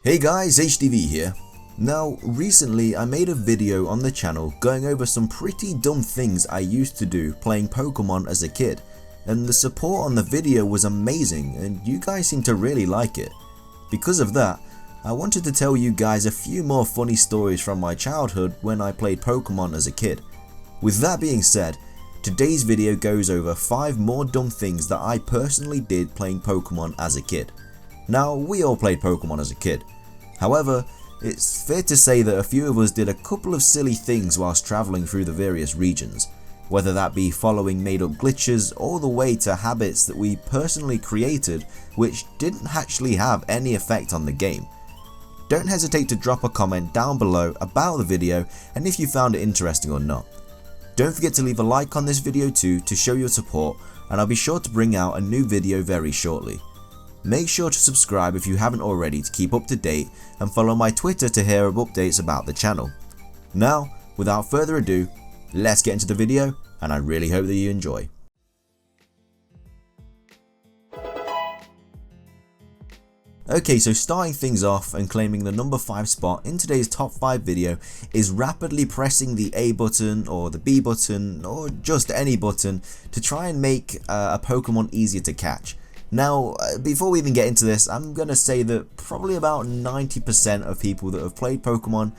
Hey guys, HDvee here. Now, recently I made a video on the channel going over some pretty dumb things I used to do playing Pokemon as a kid, and the support on the video was amazing and you guys seem to really like it. Because of that, I wanted to tell you guys a few more funny stories from my childhood when I played Pokemon as a kid. With that being said, today's video goes over 5 more dumb things that I personally did playing Pokemon as a kid. Now, we all played Pokemon as a kid. However, it's fair to say that a few of us did a couple of silly things whilst travelling through the various regions, whether that be following made up glitches all the way to habits that we personally created which didn't actually have any effect on the game. Don't hesitate to drop a comment down below about the video and if you found it interesting or not. Don't forget to leave a like on this video too to show your support, and I'll be sure to bring out a new video very shortly. Make sure to subscribe if you haven't already to keep up to date, and follow my Twitter to hear of updates about the channel. Now, without further ado, let's get into the video, and I really hope that you enjoy. Okay, so starting things off and claiming the number 5 spot in today's top 5 video is rapidly pressing the A button or the B button or just any button to try and make a Pokemon easier to catch. Now, before we even get into this, I'm going to say that probably about 90% of people that have played Pokemon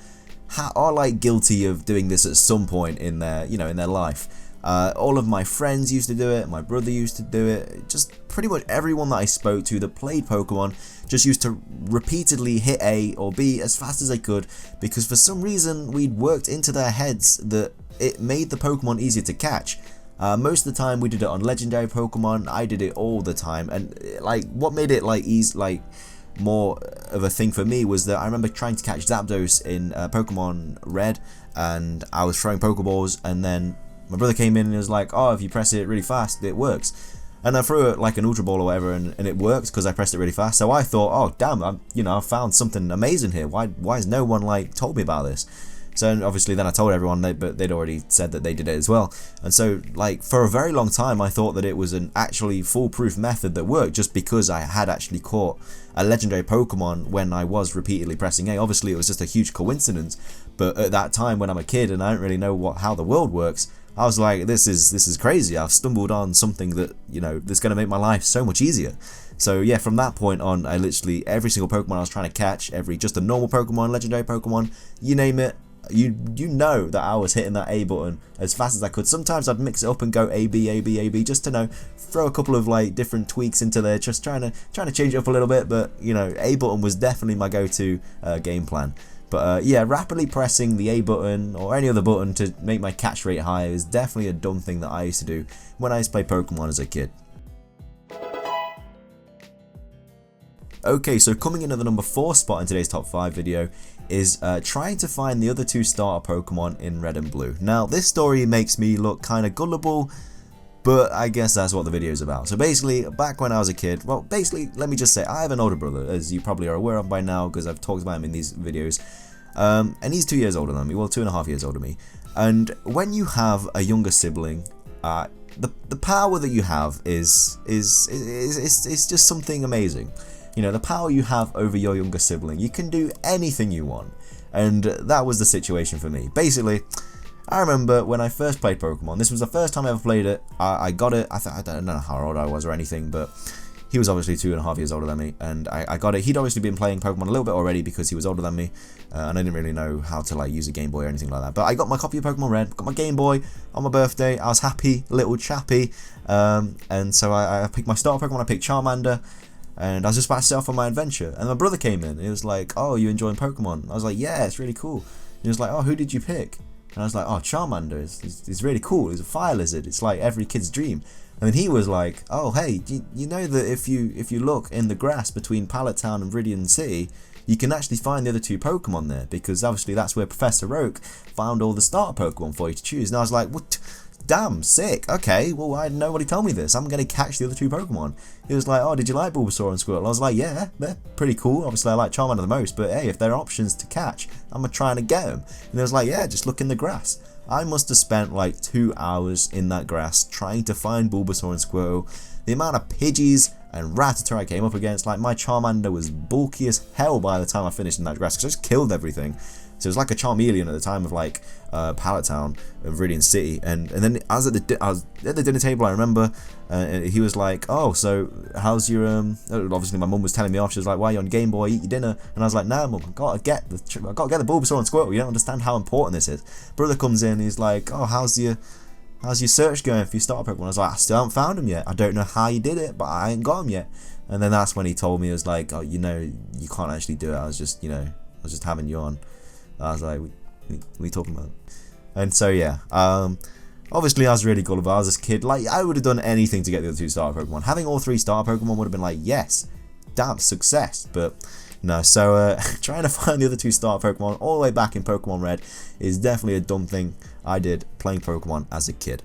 are like guilty of doing this at some point in their, in their life. All of my friends used to do it, my brother used to do it, just pretty much everyone that I spoke to that played Pokemon just used to repeatedly hit A or B as fast as they could, because for some reason we'd worked into their heads that it made the Pokemon easier to catch. Most of the time we did it on legendary Pokemon. I did it all the time, and like what made it more of a thing for me was that I remember trying to catch Zapdos in Pokemon Red, and I was throwing Pokeballs, and then my brother came in and he was like, oh, if you press it really fast it works, and I threw it like an Ultra Ball or whatever, and it worked because I pressed it really fast. So I thought, oh damn, I found something amazing here. Why has no one told me about this? So obviously then I told everyone, but they'd already said that they did it as well. And so for a very long time I thought that it was an actually foolproof method that worked, just because I had actually caught a legendary Pokemon when I was repeatedly pressing A. Obviously it was just a huge coincidence, but at that time when I'm a kid and I don't really know how the world works, I was like, this is crazy. I've stumbled on something that, that's going to make my life so much easier. So yeah, from that point on, I literally, every single Pokemon I was trying to catch, just a normal Pokemon, legendary Pokemon, you name it, you know that I was hitting that A button as fast as I could. Sometimes I'd mix it up and go A, B, A, B, A, B, just to throw a couple of different tweaks into there, just trying to change it up a little bit. But A button was definitely my go-to game plan. But yeah, rapidly pressing the A button or any other button to make my catch rate higher is definitely a dumb thing that I used to do when I used to play Pokemon as a kid. Okay, so coming in at the number 4 spot in today's top 5 video is trying to find the other 2 starter Pokemon in Red and Blue. Now, this story makes me look kind of gullible, but I guess that's what the video is about. So basically, back when I was a kid, well, basically, let me just say, I have an older brother, as you probably are aware of by now, because I've talked about him in these videos, and he's 2 years older than me, well, 2.5 years older than me. And when you have a younger sibling, the power that you have is just something amazing. The power you have over your younger sibling, you can do anything you want, and that was the situation for me. Basically, I remember when I first played Pokemon, this was the first time I ever played it, I got it, I don't know how old I was or anything, but he was obviously 2.5 years older than me, and I got it. He'd obviously been playing Pokemon a little bit already because he was older than me, and I didn't really know how to use a Game Boy or anything like that. But I got my copy of Pokemon Red, got my Game Boy on my birthday. I was happy, little chappy, and so I picked my starter Pokemon. I picked Charmander, and I was just about to set off on my adventure, and my brother came in, and he was like, oh, you enjoying Pokemon? I was like, yeah, it's really cool. And he was like, oh, who did you pick? And I was like, oh, Charmander, it's really cool, it's a fire lizard, it's like every kid's dream. And then he was like, oh, hey, you know that if you look in the grass between Pallet Town and Viridian City, you can actually find the other 2 Pokemon there, because obviously that's where Professor Oak found all the starter Pokemon for you to choose. And I was like, what? Damn, sick. Okay, well, why didn't nobody tell me this? I'm going to catch the other 2 Pokemon. He was like, oh, did you like Bulbasaur and Squirtle? I was like, yeah, they're pretty cool. Obviously, I like Charmander the most, but hey, if there are options to catch, I'm trying to get them. And he was like, yeah, just look in the grass. I must have spent 2 hours in that grass trying to find Bulbasaur and Squirtle. The amount of Pidgeys and Rattata I came up against. Like, my Charmander was bulky as hell by the time I finished in that grass, because I just killed everything. So it was like a Charmeleon at the time of like Pallet Town of Viridian City, and then I was at the dinner table. I remember he was like, "Oh, so how's your obviously my mum was telling me off. She was like, "Why are you on Game Boy? Eat your dinner." And I was like, "Nah, mum, I gotta get the Bulbasaur and Squirtle. You don't understand how important this is." Brother comes in, he's like, "Oh, how's your search going for your starter Pokemon?" I was like, "I still haven't found him yet. I don't know how you did it, but I ain't got him yet." And then that's when he told me, it was like, "Oh, you know, you can't actually do it. I was just having you on." I was like, what are you talking about? And so yeah, obviously I was really gullible. I was this kid, like, I would have done anything to get the other 2 starter Pokemon. Having all 3 starter Pokemon would have been like, yes, damn, success. But no, so trying to find the other 2 starter Pokemon all the way back in Pokemon Red is definitely a dumb thing I did playing Pokemon as a kid.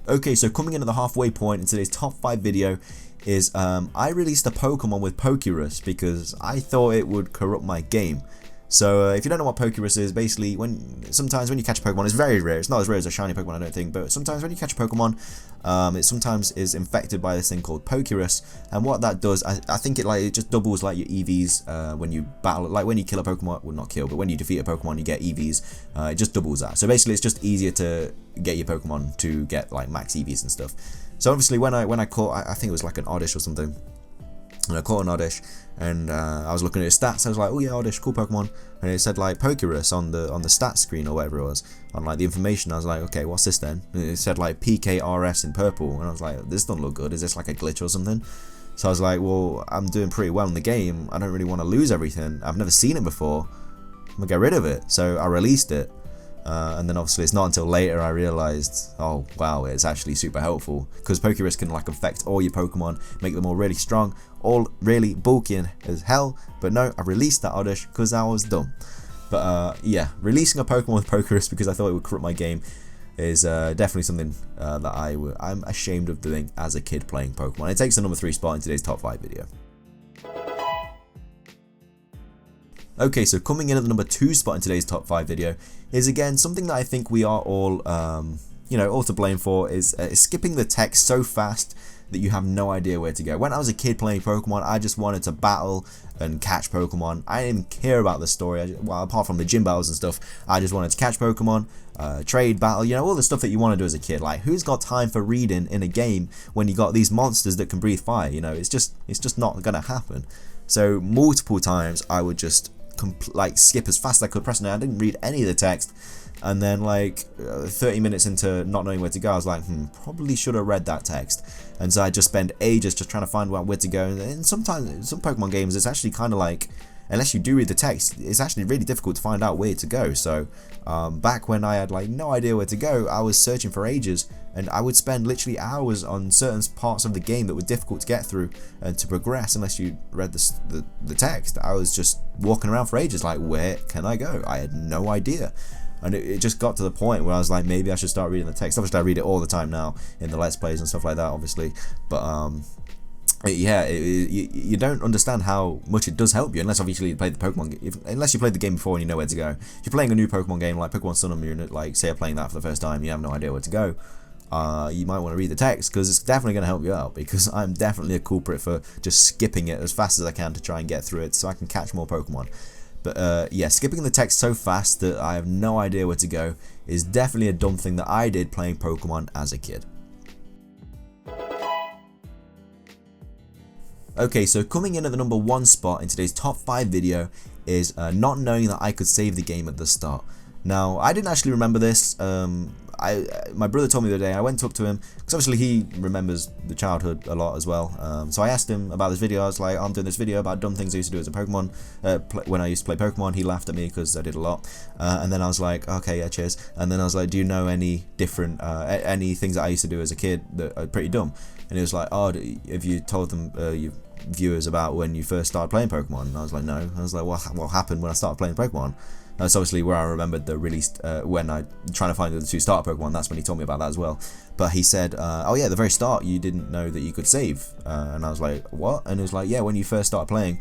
Okay, so coming in at the halfway point in today's top 5 video is I released a Pokemon with Pokerus because I thought it would corrupt my game. So if you don't know what Pokerus is, basically sometimes when you catch a Pokemon, it's very rare. It's not as rare as a shiny Pokemon, I don't think, but sometimes when you catch a Pokemon, it sometimes is infected by this thing called Pokerus, and what that does, I think it just doubles like your EVs when you battle, like when you kill a Pokemon, well not kill, but when you defeat a Pokemon, you get EVs. It just doubles that. So basically, it's just easier to get your Pokemon to get like max EVs and stuff. So obviously, when I caught, I think it was like an Oddish or something. And I caught an Oddish, and I was looking at his stats. I was like, "Oh yeah, Oddish, cool Pokemon." And it said like Pokerus on the stats screen or whatever it was, on like the information. I was like, "Okay, what's this then?" And it said like PKRS in purple, and I was like, "This doesn't look good. Is this like a glitch or something?" So I was like, "Well, I'm doing pretty well in the game. I don't really want to lose everything. I've never seen it before. I'm gonna get rid of it." So I released it. And then obviously it's not until later I realized, oh wow, it's actually super helpful, because Pokerus can like affect all your Pokemon, make them all really strong, all really bulky as hell. But no, I released that Oddish because I was dumb. But yeah, releasing a Pokemon with Pokerus because I thought it would corrupt my game is definitely something that I'm ashamed of doing as a kid playing Pokemon. It takes the number 3 spot in today's top 5 video. Okay, so coming in at the number 2 spot in today's top 5 video is again something that I think we are all, all to blame for, is skipping the text so fast that you have no idea where to go. When I was a kid playing Pokemon, I just wanted to battle and catch Pokemon. I didn't even care about the story. Well, apart from the gym battles and stuff, I just wanted to catch Pokemon, trade, battle, all the stuff that you want to do as a kid. Like, who's got time for reading in a game when you got these monsters that can breathe fire? It's just not gonna happen. So multiple times I would just skip as fast as I could, press I didn't read any of the text, and then like 30 minutes into not knowing where to go, I was like, probably should have read that text. And so I just spend ages just trying to find where to go. And sometimes in some Pokemon games, it's actually kind of like, unless you do read the text, it's actually really difficult to find out where to go. So back when I had like no idea where to go, I was searching for ages, and I would spend literally hours on certain parts of the game that were difficult to get through and to progress unless you read the text. I was just walking around for ages like, where can I go? I had no idea. And it just got to the point where I was like, maybe I should start reading the text. Obviously I read it all the time now in the Let's Plays and stuff like that, obviously, but yeah, you don't understand how much it does help you unless obviously you played the Pokemon game. Unless you played the game before and you know where to go. If you're playing a new Pokemon game like Pokemon Sun and Moon, like say you're playing that for the first time, you have no idea where to go, you might want to read the text, because it's definitely going to help you out, because I'm definitely a culprit for just skipping it as fast as I can to try and get through it so I can catch more Pokemon. But yeah, skipping the text so fast that I have no idea where to go is definitely a dumb thing that I did playing Pokemon as a kid. Okay, so coming in at the number 1 spot in today's top 5 video is not knowing that I could save the game at the start. Now, I didn't actually remember this. My brother told me the other day. I went up to him, because obviously he remembers the childhood a lot as well. So I asked him about this video. I was like, I'm doing this video about dumb things I used to do as a Pokemon, when I used to play Pokemon. He laughed at me because I did a lot. And then I was like, okay, yeah, cheers. And then I was like, do you know any different, any things that I used to do as a kid that are pretty dumb? And he was like, oh, have you told them, your viewers, about when you first started playing Pokemon? And I was like, no. I was like, what happened when I started playing Pokemon? That's obviously where I remembered the released, when I trying to find the 2 starter Pokemon. That's when he told me about that as well. But he said, oh yeah, at the very start you didn't know that you could save. And I was like, what? And he was like, yeah, when you first started playing,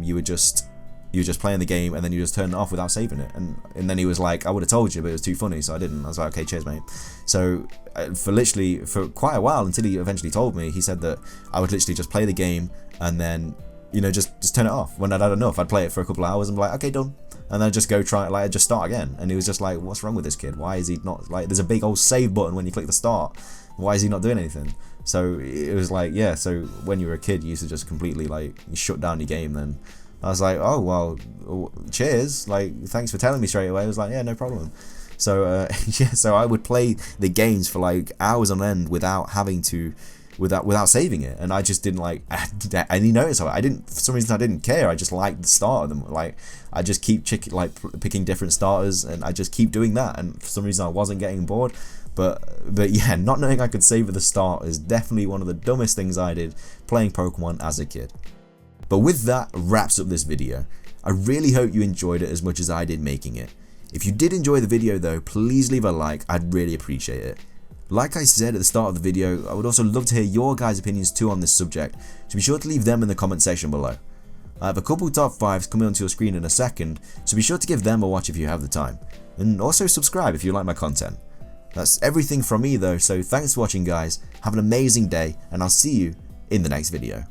you would just you were just playing the game and then you just turned it off without saving it. And then he was like, I would have told you, but it was too funny, so I didn't. I was like, okay, cheers, mate. So for quite a while, until he eventually told me, he said that I would literally just play the game and then, you know, just turn it off. When I'd had enough, I'd play it for a couple of hours and be like, okay, done. And then I'd just go try it, like, I'd just start again. And he was just like, what's wrong with this kid? Why is he not, like, there's a big old save button when you click the start. Why is he not doing anything? So it was like, yeah, so when you were a kid, you used to just completely, like, shut down your game then. I was like, oh, well, cheers, like, thanks for telling me straight away. I was like, yeah, no problem. So, yeah, so I would play the games for, like, hours on end without having to, without saving it, and I just didn't, like, any notice of it. For some reason, I didn't care. I just liked the start of them. Like, I just keep picking different starters, and I just keep doing that, and for some reason, I wasn't getting bored. But yeah, not knowing I could save at the start is definitely one of the dumbest things I did playing Pokemon as a kid. But with that wraps up this video. I really hope you enjoyed it as much as I did making it. If you did enjoy the video though, please leave a like, I'd really appreciate it. Like I said at the start of the video, I would also love to hear your guys' opinions too on this subject, so be sure to leave them in the comment section below. I have a couple top 5s coming onto your screen in a second, so be sure to give them a watch if you have the time. And also subscribe if you like my content. That's everything from me though, so thanks for watching guys, have an amazing day, and I'll see you in the next video.